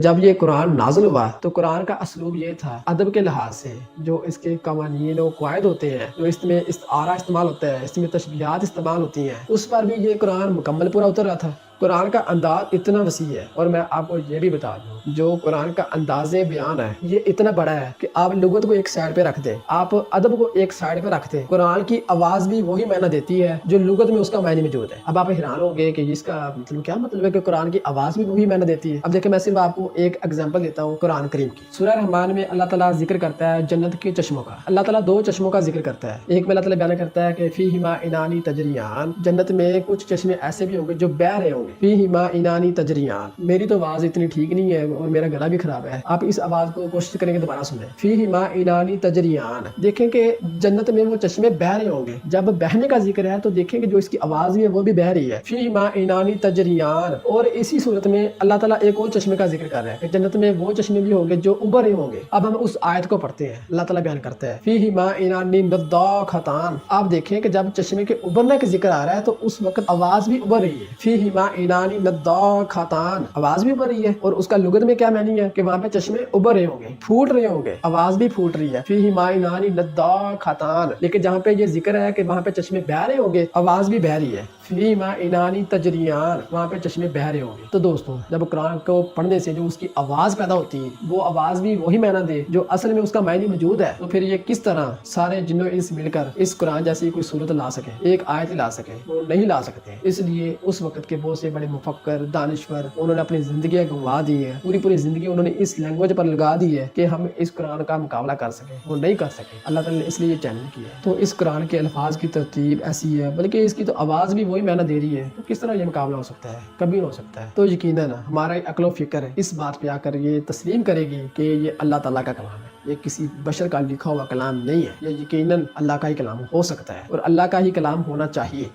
جب یہ قرآن نازل ہوا تو قرآن کا اسلوب یہ تھا ادب کے لحاظ سے، جو اس کے قوانین و قواعد ہوتے ہیں، جو اس میں استعارہ استعمال ہوتا ہے، اس میں تشبیہات استعمال ہوتی ہیں، اس پر بھی یہ قرآن مکمل پورا اتر رہا تھا۔ قرآن کا انداز اتنا وسیع ہے، اور میں آپ کو یہ بھی بتا دوں، جو قرآن کا انداز بیان ہے یہ اتنا بڑا ہے کہ آپ لغت کو ایک سائڈ پہ رکھ دیں، آپ ادب کو ایک سائڈ پہ رکھ دیں، قرآن کی آواز بھی وہی معنی دیتی ہے جو لغت میں اس کا معنی موجود ہے۔ اب آپ حیران ہوں گے کہ اس کا مطلب کیا مطلب ہے کہ قرآن کی آواز بھی وہی معنی دیتی ہے۔ اب دیکھیں، میں صرف آپ کو ایک ایگزامپل دیتا ہوں قرآن کریم کی۔ سورہ رحمان میں اللہ تعالیٰ ذکر کرتا ہے جنت کے چشموں کا۔ اللہ تعالیٰ دو چشموں کا ذکر کرتا ہے، ایک میں اللہ تعالیٰ بیان کرتا ہے کہ فیہما عنان تجریان، جنت میں کچھ چشمے ایسے بھی ہوں گے جو بہہ رہے ہوں گے۔ فیہما عنان تجریان، میری تو آواز اتنی ٹھیک نہیں ہے اور میرا گلا بھی خراب ہے، آپ اس آواز کو کوشش کریں گے دوبارہ سنیں۔ فیہما عنان تجریان، دیکھیں کہ جنت میں وہ چشمے بہہ رہے ہوں گے۔ جب بہنے کا ذکر ہے تو دیکھیں کہ جو اس کی آواز بھی ہے وہ بھی بہہ رہی ہے، فیہما عنان تجریان۔ اور اسی صورت میں اللہ تعالیٰ ایک اور چشمے کا ذکر کر رہا ہے کہ جنت میں وہ چشمے بھی ہوں گے جو ابھر رہے ہوں گے۔ اب ہم اس آیت کو پڑھتے ہیں، اللہ تعالیٰ بیان کرتا ہے فیہما عنان نضاختان۔ آپ دیکھیں کہ جب چشمے کے ابھرنے کا ذکر آ رہا ہے تو اس وقت آواز بھی ابھر رہی ہے، فیہما عنان نضاختان، آواز بھی ابھر رہی ہے، اور اس کا لغت میں کیا معنی ہے کہ وہاں پہ چشمے ابھر رہے ہوں گے، پھوٹ رہے ہوں گے، آواز بھی پھوٹ رہی ہے، فیہما عنان نضاختان۔ لیکن جہاں پہ یہ ذکر ہے کہ وہاں پہ چشمے بہہ رہے ہوں گے، آواز بھی بہہ رہی ہے، فیہما عنان تجریان، وہاں پہ چشمے بہہ رہے ہوں گے۔ تو دوستوں، جب قرآن کو پڑھنے سے جو اس کی آواز پیدا ہوتی ہے وہ آواز بھی وہی معنی دے جو اصل میں اس کا معنی موجود ہے، تو پھر یہ کس طرح سارے جن و انس مل کر اس قرآن جیسی کوئی صورت لا سکے، ایک آیت لا سکے؟ وہ نہیں لا سکتے۔ اس لیے اس وقت کے بہت سے بڑے مفکر، دانشور، انہوں نے اپنی زندگیاں گنوا دی ہے، پوری زندگی انہوں نے اس لینگویج پر لگا دی ہے کہ ہم اس قرآن کا مقابلہ کر سکیں، وہ نہیں کر سکے۔ اللہ تعالیٰ نے اس لیے یہ چیلنج کیا ہے۔ تو اس قرآن کے الفاظ کی ترتیب ایسی ہے، بلکہ اس کی تو آواز بھی وہی معنی دے رہی ہے، تو کس طرح یہ مقابلہ ہو سکتا ہے؟ کبھی نہیں ہو سکتا ہے۔ تو یقیناً ہمارا عقل و فکر اس بات پہ آ کر یہ تسلیم کرے گی کہ یہ اللہ تعالیٰ کا کلام ہے، یہ کسی بشر کا لکھا ہوا کلام نہیں ہے، یہ یقیناً اللہ کا ہی کلام ہو سکتا ہے، اور اللہ کا ہی کلام ہونا چاہیے۔